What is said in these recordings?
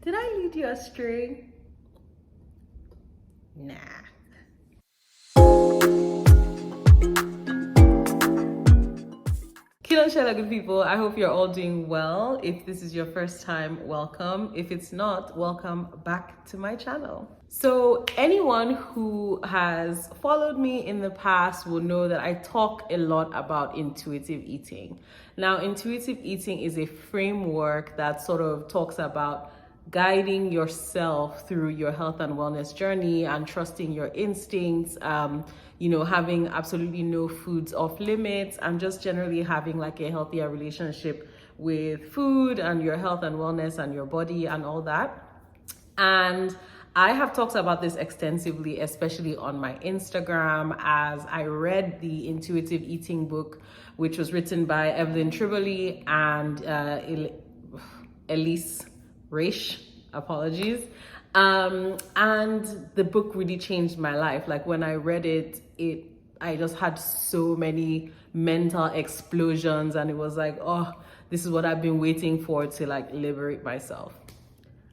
Did I lead you astray? Nah. Hello, good people. I hope you're all doing well. If this is your first time, welcome. If it's not, welcome back to my channel. So anyone who has followed me in the past will know that I talk a lot about intuitive eating. Now, intuitive eating is a framework that sort of talks about guiding yourself through your health and wellness journey and trusting your instincts, having absolutely no foods off limits, and just generally having like a healthier relationship with food and your health and wellness and your body and all that. And I have talked about this extensively, especially on my Instagram, as I read the intuitive eating book, which was written by Evelyn Tribole and Elise Raish, apologies. And the book really changed my life. Like when I read it, I just had so many mental explosions, and it was like, oh, this is what I've been waiting for to like liberate myself.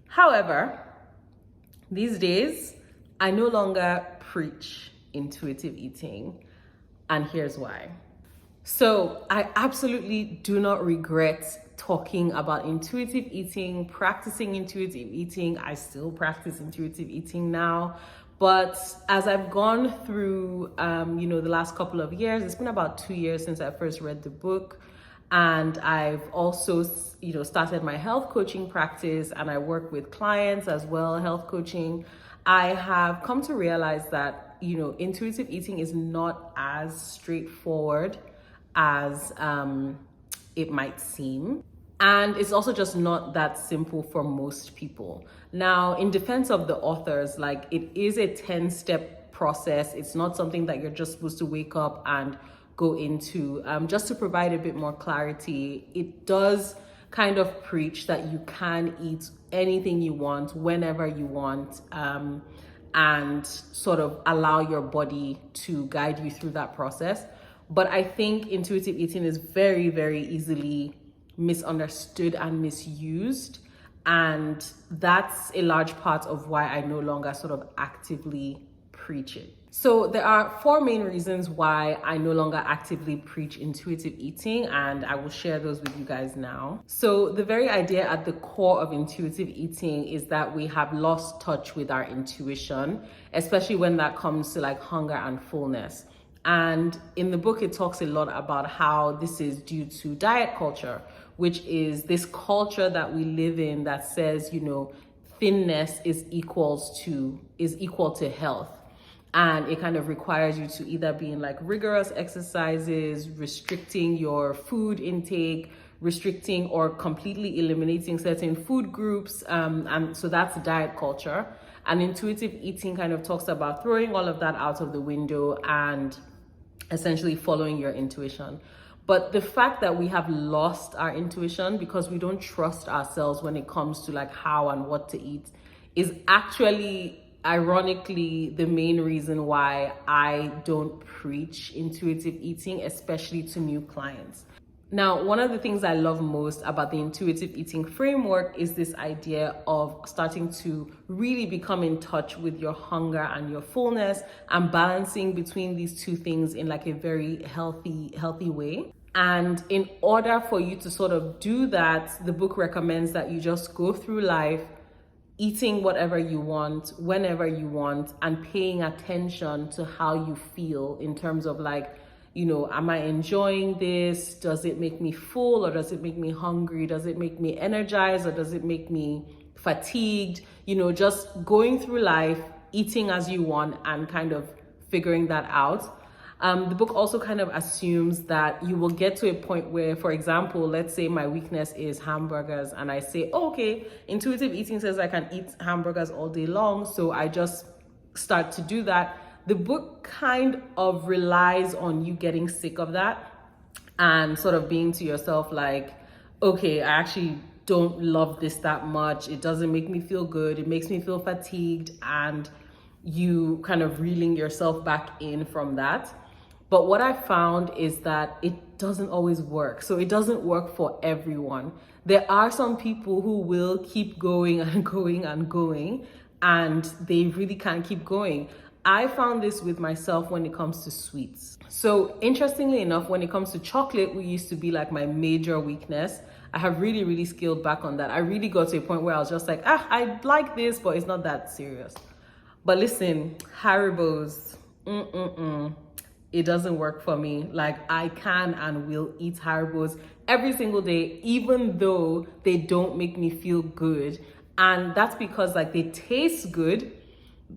However, these days, I no longer preach intuitive eating, and here's why. So I absolutely do not regret talking about intuitive eating, practicing intuitive eating. I still practice intuitive eating now. But as I've gone through, the last couple of years, it's been about 2 years since I first read the book. And I've also, started my health coaching practice, and I work with clients as well, health coaching. I have come to realize that, intuitive eating is not as straightforward as it might seem. And it's also just not that simple for most people. Now, in defense of the authors, like it is a 10-step process. It's not something that you're just supposed to wake up and go into. Just to provide a bit more clarity, it does kind of preach that you can eat anything you want, whenever you want, and sort of allow your body to guide you through that process. But I think intuitive eating is very, very easily misunderstood and misused. And that's a large part of why I no longer sort of actively preach it. So there are 4 main reasons why I no longer actively preach intuitive eating, and I will share those with you guys now. So the very idea at the core of intuitive eating is that we have lost touch with our intuition, especially when that comes to like hunger and fullness. And in the book, it talks a lot about how this is due to diet culture, which is this culture that we live in that says, thinness is equal to health. And it kind of requires you to either be in like rigorous exercises, restricting your food intake, restricting or completely eliminating certain food groups. And so that's diet culture. And intuitive eating kind of talks about throwing all of that out of the window and essentially following your intuition. But the fact that we have lost our intuition because we don't trust ourselves when it comes to like how and what to eat is actually, ironically, the main reason why I don't preach intuitive eating, especially to new clients. Now, one of the things I love most about the intuitive eating framework is this idea of starting to really become in touch with your hunger and your fullness and balancing between these two things in like a very healthy way. And in order for you to sort of do that, the book recommends that you just go through life eating whatever you want, whenever you want, and paying attention to how you feel in terms of like, am I enjoying this? Does it make me full, or does it make me hungry? Does it make me energized, or does it make me fatigued? Just going through life, eating as you want and kind of figuring that out. The book also kind of assumes that you will get to a point where, for example, let's say my weakness is hamburgers, and I say, okay, intuitive eating says I can eat hamburgers all day long, so I just start to do that. The book kind of relies on you getting sick of that and sort of being to yourself like, okay, I actually don't love this that much. It doesn't make me feel good. It makes me feel fatigued, and you kind of reeling yourself back in from that. But what I found is that it doesn't always work. So it doesn't work for everyone. There are some people who will keep going and going and going, and they really can't keep going. I found this with myself when it comes to sweets. So interestingly enough, when it comes to chocolate, which used to be like my major weakness, I have really, really scaled back on that. I really got to a point where I was just like, I like this, but it's not that serious. But listen, Haribo's, it doesn't work for me. Like, I can and will eat Haribo's every single day, even though they don't make me feel good. And that's because like they taste good.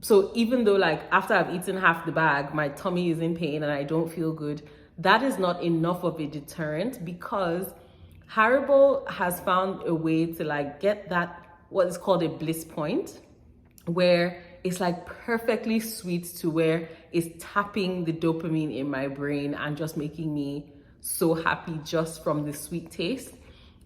So even though like after I've eaten half the bag, my tummy is in pain and I don't feel good, that is not enough of a deterrent, because Haribo has found a way to like get that, what is called a bliss point, where it's like perfectly sweet to where it's tapping the dopamine in my brain and just making me so happy just from the sweet taste.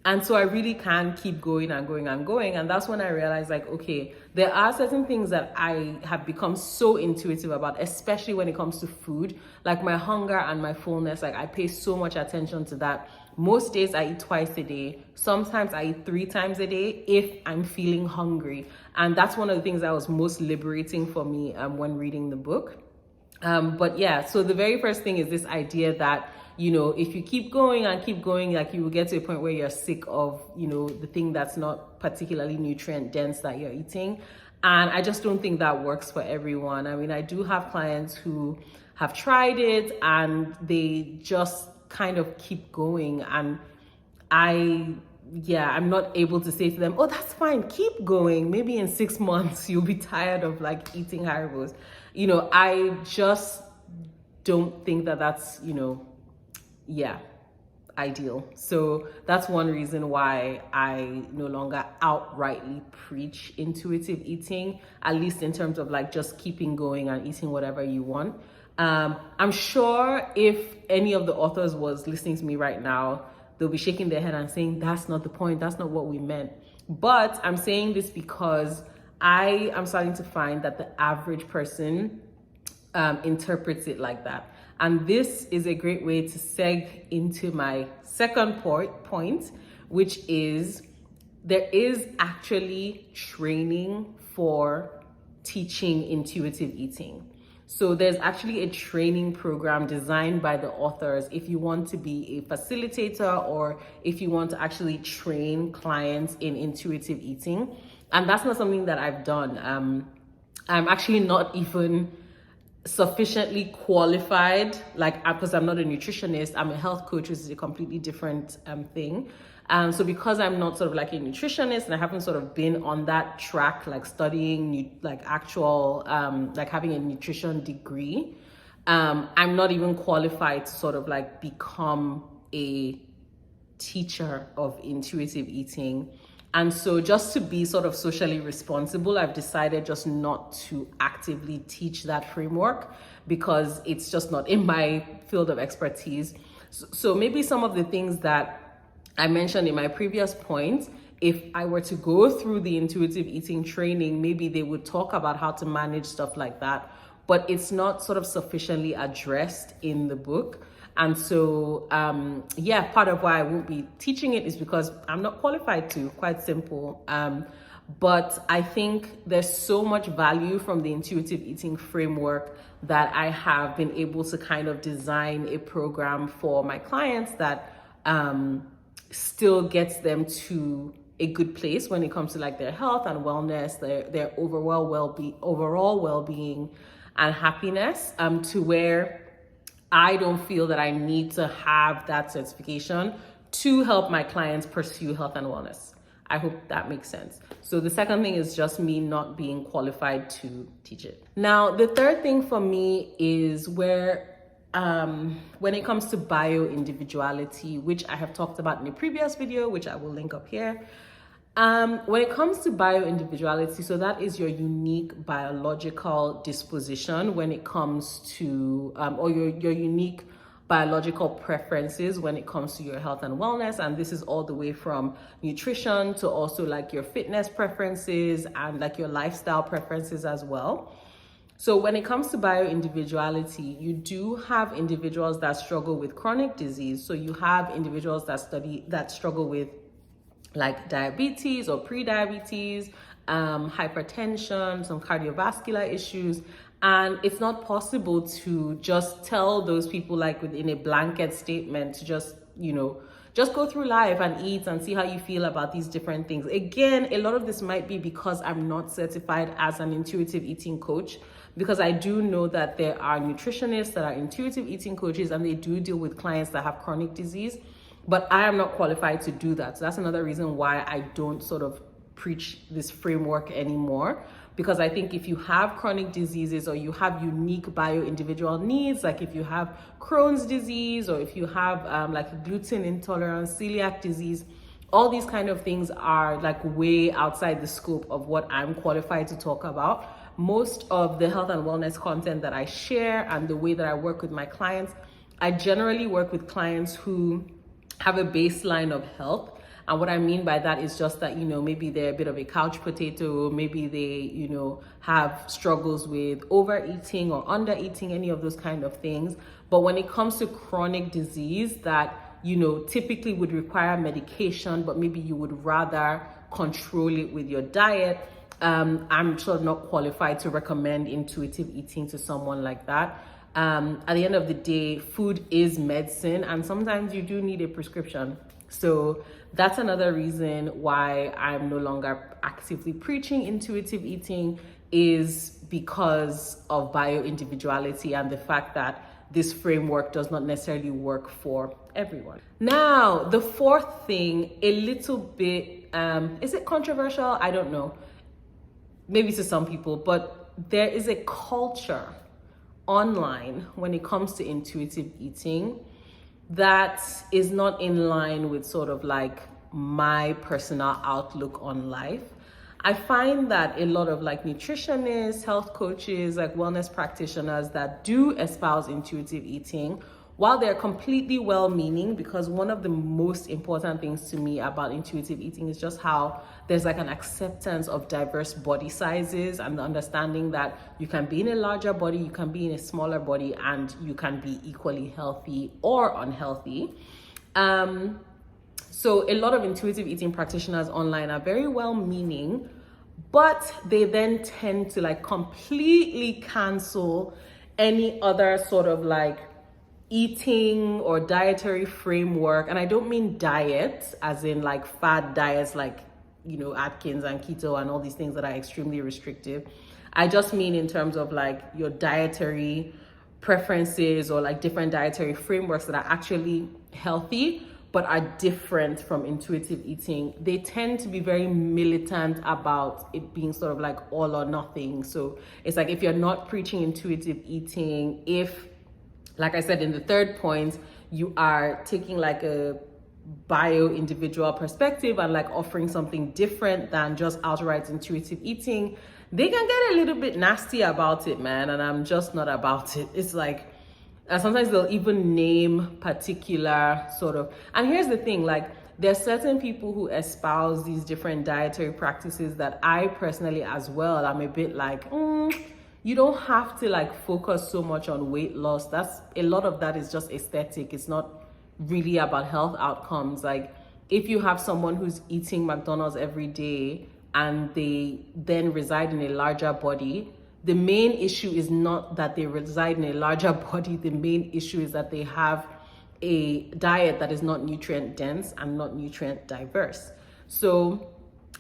And so I really can keep going and going and going. And that's when I realized like, okay, there are certain things that I have become so intuitive about, especially when it comes to food, like my hunger and my fullness. Like I pay so much attention to that. Most days I eat twice a day. Sometimes I eat 3 times a day if I'm feeling hungry. And that's one of the things that was most liberating for me when reading the book. But yeah, so the very first thing is this idea that, you know, if you keep going and keep going, like you will get to a point where you're sick of, you know, the thing that's not particularly nutrient dense that you're eating. And I just don't think that works for everyone. I mean, I do have clients who have tried it and they just kind of keep going. And I'm not able to say to them, oh, that's fine, keep going. Maybe in 6 months, you'll be tired of like eating Haribos. You know, I just don't think that that's, you know, ideal. So that's one reason why I no longer outrightly preach intuitive eating, at least in terms of like just keeping going and eating whatever you want. I'm sure if any of the authors was listening to me right now, they'll be shaking their head and saying, that's not the point, that's not what we meant. But I'm saying this because I am starting to find that the average person interprets it like that. And this is a great way to seg into my second point, which is there is actually training for teaching intuitive eating. So there's actually a training program designed by the authors if you want to be a facilitator or if you want to actually train clients in intuitive eating. And that's not something that I've done. I'm actually not even sufficiently qualified, like, because I'm not a nutritionist, I'm a health coach, which is a completely different thing. So because I'm not sort of like a nutritionist and I haven't sort of been on that track, like studying like actual, like having a nutrition degree, I'm not even qualified to sort of like become a teacher of intuitive eating. And so just to be sort of socially responsible, I've decided just not to actively teach that framework because it's just not in my field of expertise. So maybe some of the things that I mentioned in my previous point, if I were to go through the intuitive eating training, maybe they would talk about how to manage stuff like that, but it's not sort of sufficiently addressed in the book. And so, part of why I won't be teaching it is because I'm not qualified to, quite simple. But I think there's so much value from the intuitive eating framework that I have been able to kind of design a program for my clients that still gets them to a good place when it comes to like their health and wellness, their overall well-being and happiness, to where I don't feel that I need to have that certification to help my clients pursue health and wellness. I hope that makes sense. So the second thing is just me not being qualified to teach it. Now, the third thing for me is where, when it comes to BioIndividuality, which I have talked about in a previous video, which I will link up here. When it comes to BioIndividuality, so that is your unique biological disposition when it comes to, or your unique biological preferences when it comes to your health and wellness. And this is all the way from nutrition to also like your fitness preferences and like your lifestyle preferences as well. So when it comes to bioindividuality, you do have individuals that struggle with chronic disease. So you have individuals that struggle with like diabetes or pre-diabetes, hypertension, some cardiovascular issues. And it's not possible to just tell those people like within a blanket statement to just go through life and eat and see how you feel about these different things. Again, a lot of this might be because I'm not certified as an intuitive eating coach, because I do know that there are nutritionists that are intuitive eating coaches and they do deal with clients that have chronic disease, but I am not qualified to do that. So that's another reason why I don't sort of preach this framework anymore, because I think if you have chronic diseases or you have unique bio-individual needs, like if you have Crohn's disease or if you have like gluten intolerance, celiac disease, all these kind of things are like way outside the scope of what I'm qualified to talk about. Most of the health and wellness content that I share and the way that I work with my clients, I generally work with clients who have a baseline of health. And what I mean by that is just that, maybe they're a bit of a couch potato, maybe they, have struggles with overeating or undereating, any of those kind of things. But when it comes to chronic disease that, typically would require medication, but maybe you would rather control it with your diet, I'm sort of not qualified to recommend intuitive eating to someone like that. At the end of the day, food is medicine, and sometimes you do need a prescription. So that's another reason why I'm no longer actively preaching intuitive eating, is because of bioindividuality and the fact that this framework does not necessarily work for everyone. Now, the fourth thing, a little bit, is it controversial? I don't know. Maybe to some people, but there is a culture online when it comes to intuitive eating that is not in line with sort of like my personal outlook on life. I find that a lot of like nutritionists, health coaches, like wellness practitioners that do espouse intuitive eating, while they're completely well-meaning, because one of the most important things to me about intuitive eating is just how there's like an acceptance of diverse body sizes and the understanding that you can be in a larger body, you can be in a smaller body, and you can be equally healthy or unhealthy. So a lot of intuitive eating practitioners online are very well-meaning, but they then tend to like completely cancel any other sort of like eating or dietary framework. And I don't mean diet as in like fad diets like, Atkins and keto and all these things that are extremely restrictive. I just mean in terms of like your dietary preferences or like different dietary frameworks that are actually healthy but are different from intuitive eating. They tend to be very militant about it being sort of like all or nothing. So it's like, if you're not preaching intuitive eating, if, like I said in the third point, you are taking like a bio-individual perspective and like offering something different than just outright intuitive eating, they can get a little bit nasty about it, man. And I'm just not about it. It's like, and sometimes they'll even name particular sort of, and here's the thing, like there's certain people who espouse these different dietary practices that I personally as well, I'm a bit like, you don't have to like focus so much on weight loss. That's a lot of that is just aesthetic. It's not really about health outcomes. Like if you have someone who's eating McDonald's every day and they then reside in a larger body, the main issue is not that they reside in a larger body. The main issue is that they have a diet that is not nutrient dense and not nutrient diverse. So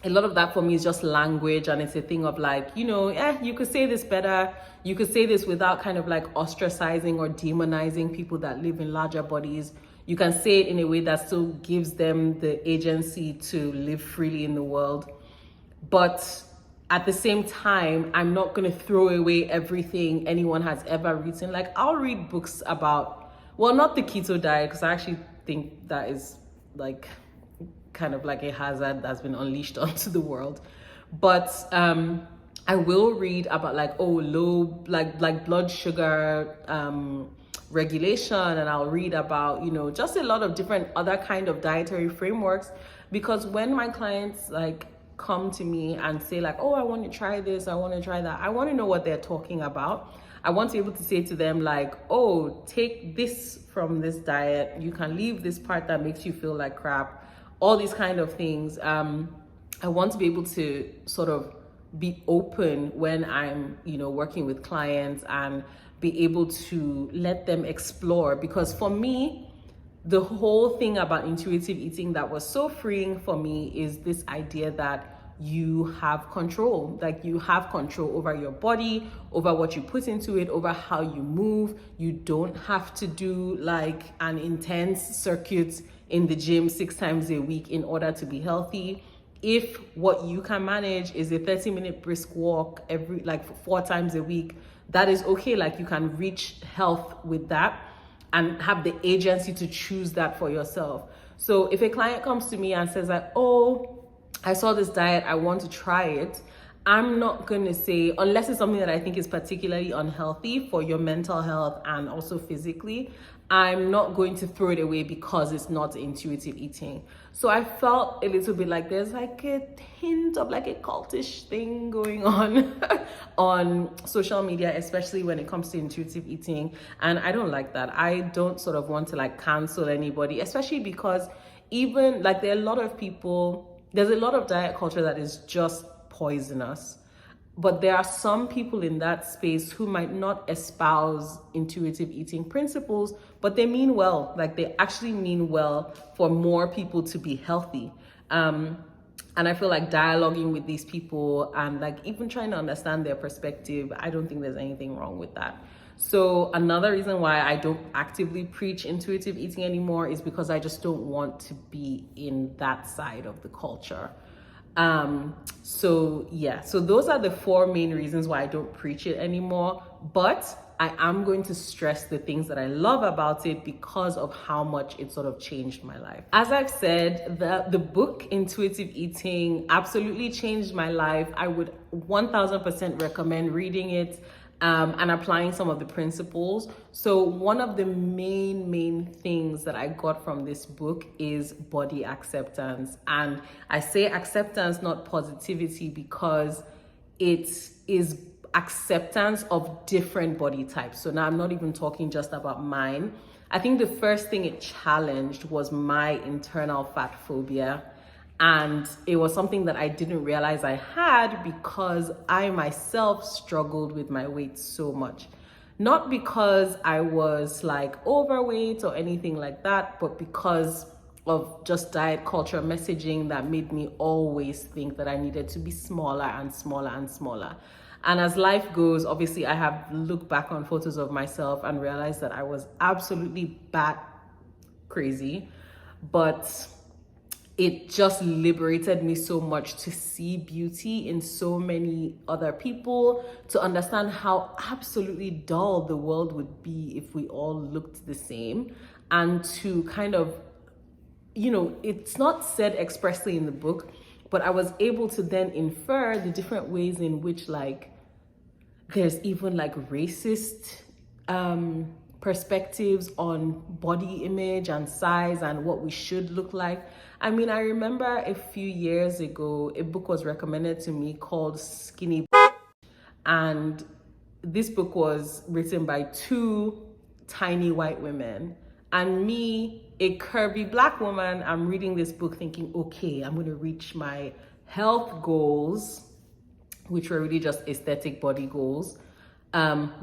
a lot of that for me is just language, and it's a thing of like, you could say this better. You could say this without kind of like ostracizing or demonizing people that live in larger bodies. You can say it in a way that still gives them the agency to live freely in the world. But at the same time, I'm not going to throw away everything anyone has ever written. Like I'll read books about, well, not the keto diet, because I actually think that is like kind of like a hazard that's been unleashed onto the world. But I will read about like, low, like blood sugar regulation, and I'll read about, just a lot of different other kind of dietary frameworks, because when my clients like come to me and say like, oh, I want to try this, I want to try that, I want to know what they're talking about. I want to be able to say to them like, oh, take this from this diet, you can leave this part that makes you feel like crap, all these kind of things. I want to be able to sort of be open when I'm, working with clients, and be able to let them explore. Because for me, the whole thing about intuitive eating that was so freeing for me is this idea that you have control. Like, you have control over your body, over what you put into it, over how you move. You don't have to do like an intense circuit in the gym 6 times a week in order to be healthy. If what you can manage is a 30-minute brisk walk every 4 times a week, that is okay. Like, you can reach health with that and have the agency to choose that for yourself. So if a client comes to me and says like, oh, I saw this diet, I want to try it, I'm not going to say, unless it's something that I think is particularly unhealthy for your mental health and also physically, I'm not going to throw it away because it's not intuitive eating. So I felt a little bit like there's like a hint of like a cultish thing going on on social media, especially when it comes to intuitive eating. And I don't like that. I don't sort of want to like cancel anybody, especially because even like there's a lot of diet culture that is just poisonous. But there are some people in that space who might not espouse intuitive eating principles, but they mean well. Like, they actually mean well for more people to be healthy. And I feel like dialoguing with these people and like even trying to understand their perspective, I don't think there's anything wrong with that. So another reason why I don't actively preach intuitive eating anymore is because I just don't want to be in that side of the culture. So those are the 4 main reasons why I don't preach it anymore, but I am going to stress the things that I love about it because of how much it sort of changed my life. As I've said, the book Intuitive Eating absolutely changed my life. I would 1000% recommend reading it and applying some of the principles. So one of the main things that I got from this book is body acceptance. And I say acceptance, not positivity, because it is acceptance of different body types. So now I'm not even talking just about mine. I think the first thing it challenged was my internal fat phobia. And it was something that I didn't realize I had because I myself struggled with my weight so much. Not because I was like overweight or anything like that, but because of just diet culture messaging that made me always think that I needed to be smaller and smaller and smaller. And as life goes, obviously I have looked back on photos of myself and realized that I was absolutely bat crazy, but it just liberated me so much to see beauty in so many other people, to understand how absolutely dull the world would be if we all looked the same, and to kind of, it's not said expressly in the book, but I was able to then infer the different ways in which like there's even like racist perspectives on body image and size and what we should look like. I mean, I remember a few years ago, a book was recommended to me called Skinny. And this book was written by 2 tiny white women. And me, a curvy black woman, I'm reading this book thinking, okay, I'm going to reach my health goals, which were really just aesthetic body goals,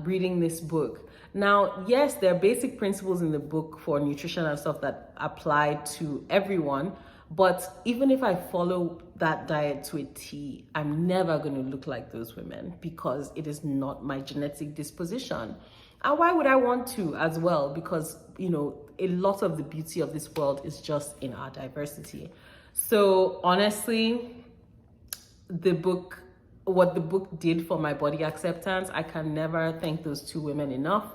reading this book. Now, yes, there are basic principles in the book for nutrition and stuff that apply to everyone, but even if I follow that diet to a T, I'm never going to look like those women because it is not my genetic disposition. And why would I want to as well? Because, a lot of the beauty of this world is just in our diversity. So honestly, what the book did for my body acceptance, I can never thank those 2 women enough.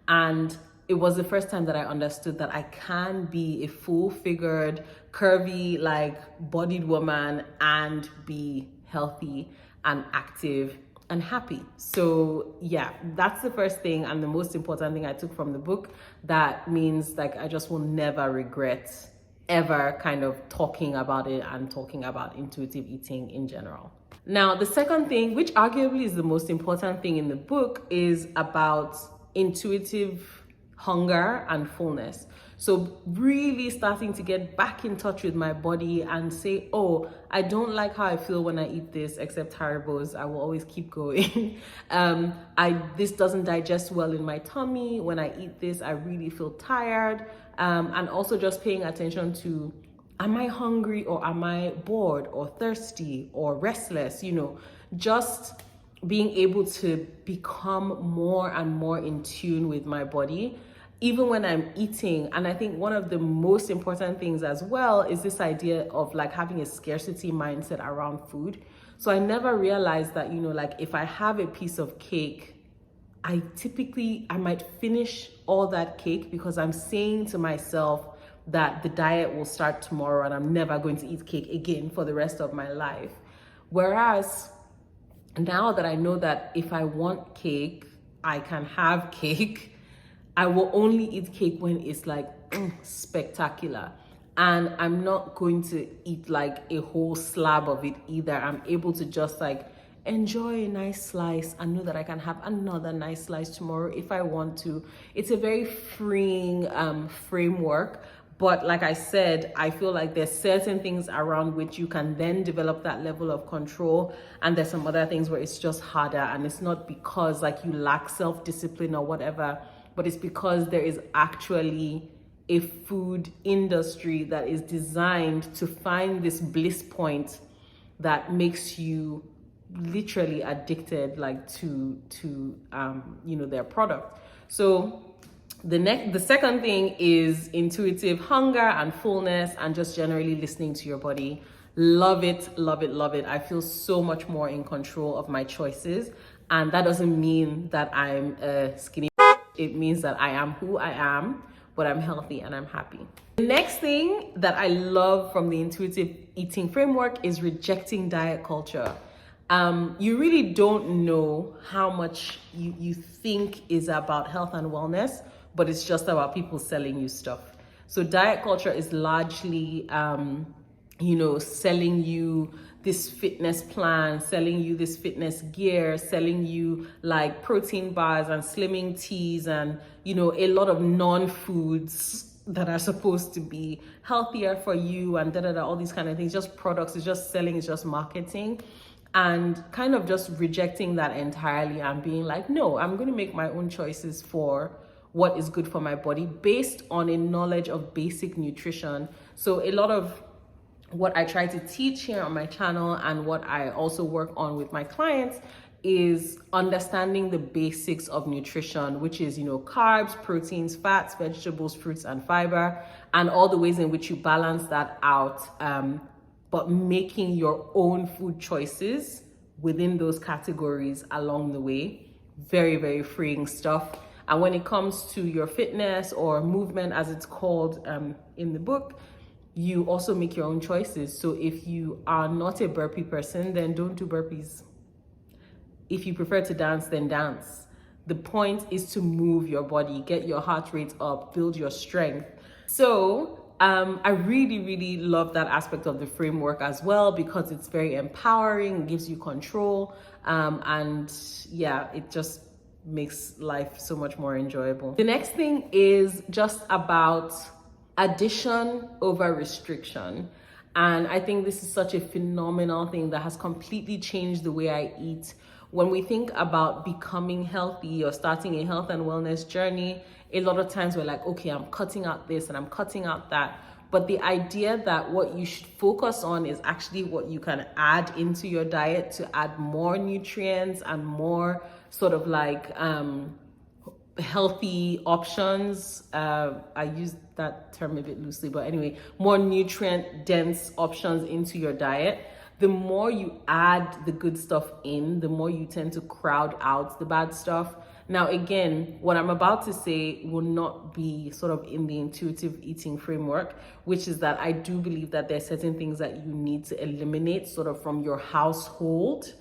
And it was the first time that I understood that I can be a full-figured, curvy, like bodied woman and be healthy and active and happy. So yeah, that's the first thing and the most important thing I took from the book. That means like I just will never regret ever kind of talking about it and talking about intuitive eating in general. Now, the second thing, which arguably is the most important thing in the book, is about intuitive hunger and fullness. So really starting to get back in touch with my body and say, oh, I don't like how I feel when I eat this, except Haribo's. I will always keep going. This doesn't digest well in my tummy. When I eat this, I really feel tired. And also just paying attention to, am I hungry or am I bored or thirsty or restless? Just being able to become more and more in tune with my body, even when I'm eating. And I think one of the most important things as well is this idea of like having a scarcity mindset around food. So I never realized that, like if I have a piece of cake, I might finish all that cake because I'm saying to myself that the diet will start tomorrow and I'm never going to eat cake again for the rest of my life. Whereas now that I know that if I want cake, I can have cake, I will only eat cake when it's like spectacular. And I'm not going to eat like a whole slab of it either. I'm able to just like enjoy a nice slice and know that I can have another nice slice tomorrow if I want to. It's a very freeing framework. But like I said, I feel like there's certain things around which you can then develop that level of control. And there's some other things where it's just harder. And it's not because like you lack self-discipline or whatever, but it's because there is actually a food industry that is designed to find this bliss point that makes you literally addicted like to their product. So the second thing is intuitive hunger and fullness and just generally listening to your body. Love it, love it, love it. I feel so much more in control of my choices. And that doesn't mean that I'm a skinny. It means that I am who I am, but I'm healthy and I'm happy. The next thing that I love from the intuitive eating framework is rejecting diet culture. You really don't know how much you think is about health and wellness, but it's just about people selling you stuff. So diet culture is largely, selling you this fitness plan, selling you this fitness gear, selling you like protein bars and slimming teas and, a lot of non-foods that are supposed to be healthier for you and all these kind of things, just products. It's just selling, it's just marketing. And kind of just rejecting that entirely and being like, no, I'm going to make my own choices for what is good for my body based on a knowledge of basic nutrition. So a lot of what I try to teach here on my channel and what I also work on with my clients is understanding the basics of nutrition, which is, carbs, proteins, fats, vegetables, fruits, and fiber, and all the ways in which you balance that out, but making your own food choices within those categories along the way. Very, very freeing stuff. And when it comes to your fitness or movement, as it's called in the book, you also make your own choices. So if you are not a burpee person, then don't do burpees. If you prefer to dance, then dance. The point is to move your body, get your heart rate up, build your strength. So I really, really love that aspect of the framework as well, because it's very empowering, gives you control, and yeah, it just makes life so much more enjoyable. The next thing is just about addition over restriction. And I think this is such a phenomenal thing that has completely changed the way I eat. When we think about becoming healthy or starting a health and wellness journey, a lot of times we're like, okay, I'm cutting out this and I'm cutting out that. But the idea that what you should focus on is actually what you can add into your diet to add more nutrients and more sort of like healthy options. I use that term a bit loosely, but anyway, more nutrient dense options into your diet. The more you add the good stuff in, the more you tend to crowd out the bad stuff. Now, again, what I'm about to say will not be sort of in the intuitive eating framework, which is that I do believe that there are certain things that you need to eliminate sort of from your household.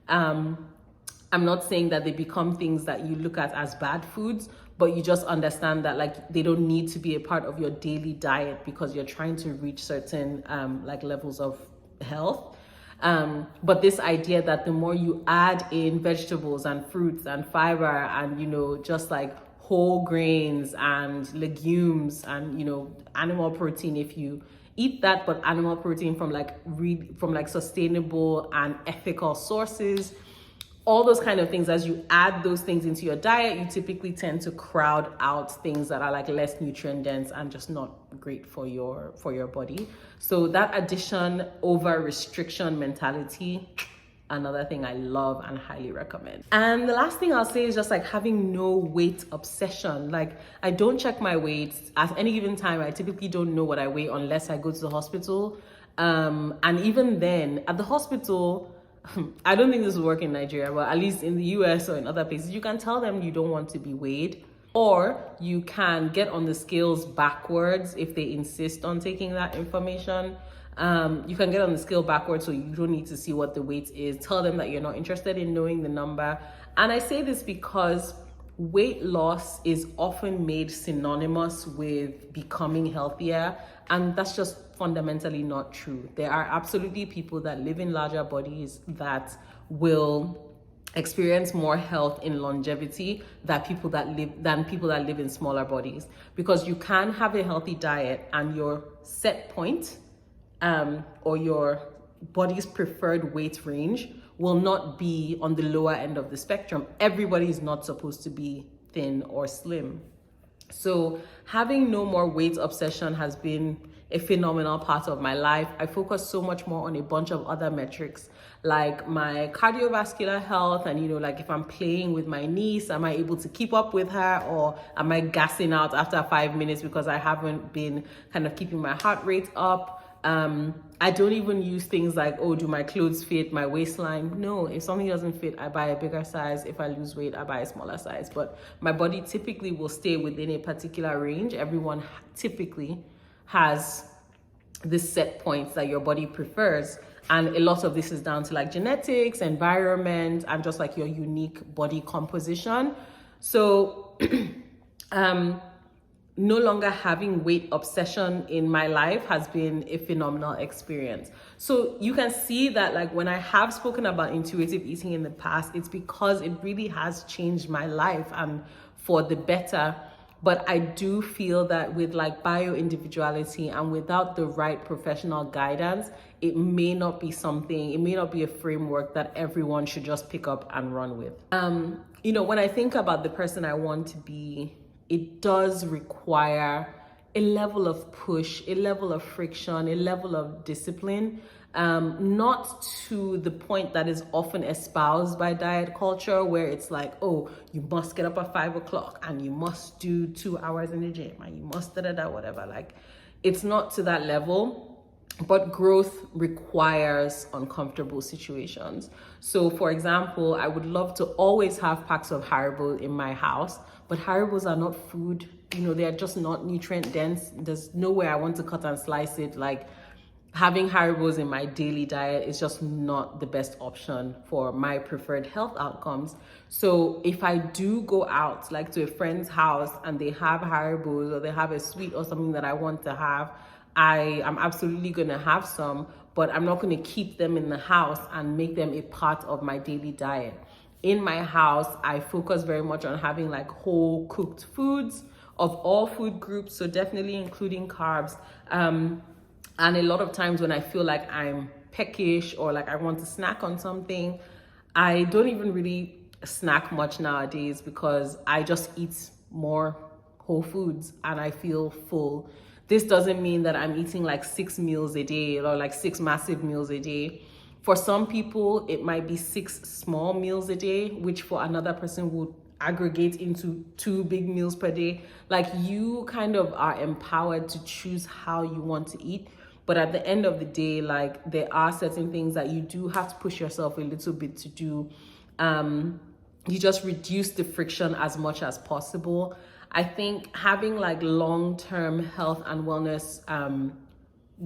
I'm not saying that they become things that you look at as bad foods, but you just understand that like they don't need to be a part of your daily diet because you're trying to reach certain like levels of health. But this idea that the more you add in vegetables and fruits and fiber and, you know, just like whole grains and legumes and, you know, animal protein, if you eat that, but animal protein from like sustainable and ethical sources, all those kind of things, as you add those things into your diet, you typically tend to crowd out things that are like less nutrient dense and just not great for your body. So that addition over restriction mentality, another thing I love and highly recommend. And the last thing I'll say is just like having no weight obsession. Like I don't check my weight at any given time. I typically don't know what I weigh unless I go to the hospital. And even then at the hospital, I don't think this will work in Nigeria, but at least in the US or in other places, you can tell them you don't want to be weighed, or you can get on the scales backwards if they insist on taking that information. You can get on the scale backwards so you don't need to see what the weight is. Tell them that you're not interested in knowing the number. And I say this because weight loss is often made synonymous with becoming healthier, and that's just fundamentally not true. There are absolutely people that live in larger bodies that will experience more health in longevity than people that live in smaller bodies, because you can have a healthy diet and your set point or your body's preferred weight range will not be on the lower end of the spectrum. Everybody is not supposed to be thin or slim. So having no more weight obsession has been a phenomenal part of my life. I focus so much more on a bunch of other metrics, like my cardiovascular health, and, you know, like if I'm playing with my niece, am I able to keep up with her, or am I gassing out after 5 minutes because I haven't been kind of keeping my heart rate up? I don't even use things like, oh, do my clothes fit my waistline? No, if something doesn't fit, I buy a bigger size. If I lose weight, I buy a smaller size. But my body typically will stay within a particular range. Everyone typically has this set points that your body prefers. And a lot of this is down to like genetics, environment, and just like your unique body composition. So, no longer having weight obsession in my life has been a phenomenal experience. So you can see that like when I have spoken about intuitive eating in the past, it's because it really has changed my life and for the better. But I do feel that with like BioIndividuality and without the right professional guidance, it may not be a framework that everyone should just pick up and run with. You know, when I think about the person I want to be, it does require a level of push, a level of friction, a level of discipline, not to the point that is often espoused by diet culture, where it's like, oh, you must get up at 5 o'clock and you must do 2 hours in the gym and you must whatever. Like, it's not to that level. But growth requires uncomfortable situations. So for example, I would love to always have packs of Haribo in my house, but Haribos are not food. You know, they're just not nutrient dense. There's no way I want to cut and slice it. Like, having Haribos in my daily diet is just not the best option for my preferred health outcomes. So if I do go out like to a friend's house and they have Haribos or they have a sweet or something that I want to have, I am absolutely going to have some, but I'm not going to keep them in the house and make them a part of my daily diet. In my house, I focus very much on having like whole cooked foods of all food groups, so definitely including carbs. And a lot of times when I feel like I'm peckish or like I want to snack on something, I don't even really snack much nowadays because I just eat more whole foods and I feel full. This doesn't mean that I'm eating like 6 meals a day or like 6 massive meals a day. For some people, it might be 6 small meals a day, which for another person would aggregate into 2 big meals per day. Like, you kind of are empowered to choose how you want to eat. But at the end of the day, like, there are certain things that you do have to push yourself a little bit to do. You just reduce the friction as much as possible. I think having like long-term health and wellness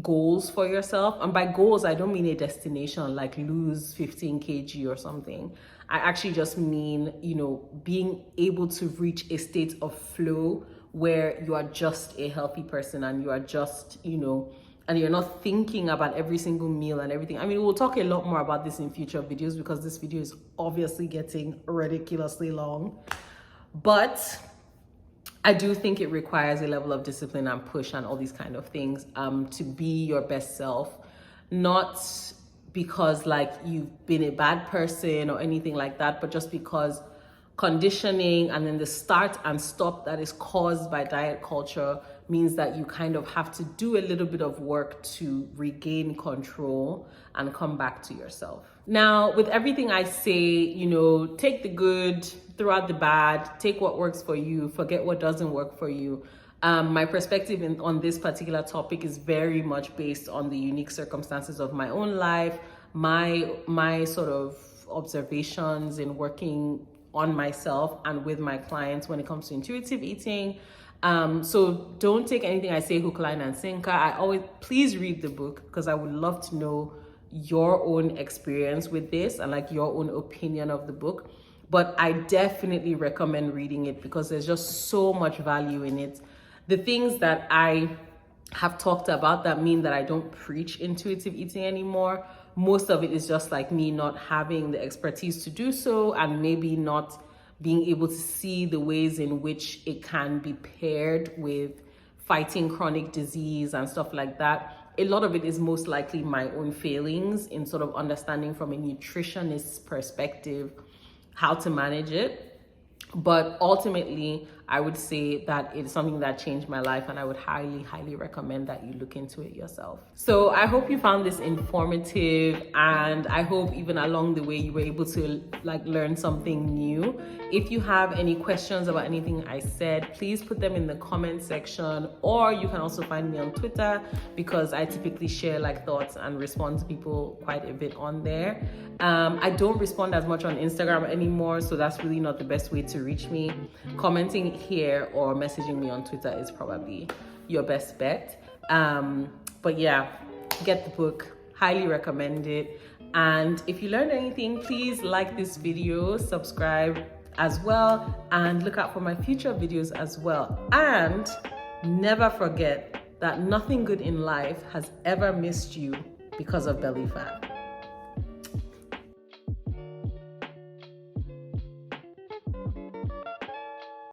goals for yourself. And by goals, I don't mean a destination like lose 15 kg or something. I actually just mean, being able to reach a state of flow where you are just a healthy person and you are just, and you're not thinking about every single meal and everything. I mean, we'll talk a lot more about this in future videos because this video is obviously getting ridiculously long. But I do think it requires a level of discipline and push and all these kind of things to be your best self. Not because like you've been a bad person or anything like that, but just because conditioning and then the start and stop that is caused by diet culture means that you kind of have to do a little bit of work to regain control and come back to yourself. Now, with everything I say, take the good, throw out the bad, take what works for you, forget what doesn't work for you. My perspective on this particular topic is very much based on the unique circumstances of my own life, my sort of observations in working on myself and with my clients when it comes to intuitive eating. So don't take anything I say hook, line, and sinker. Please read the book because I would love to know your own experience with this and like your own opinion of the book. But I definitely recommend reading it because there's just so much value in it. The things that I have talked about that mean that I don't preach intuitive eating anymore, most of it is just like me not having the expertise to do so and maybe not being able to see the ways in which it can be paired with fighting chronic disease and stuff like that. A lot of it is most likely my own failings in sort of understanding from a nutritionist's perspective how to manage it. But ultimately, I would say that it's something that changed my life and I would highly, highly recommend that you look into it yourself. So I hope you found this informative and I hope even along the way you were able to like learn something new. If you have any questions about anything I said, please put them in the comment section, or you can also find me on Twitter because I typically share like thoughts and respond to people quite a bit on there. I don't respond as much on Instagram anymore, so that's really not the best way to reach me. Commenting here or messaging me on Twitter is probably your best bet. But yeah, get the book, highly recommend it. And if you learned anything, please like this video, subscribe as well, and look out for my future videos as well. And never forget that nothing good in life has ever missed you because of belly fat.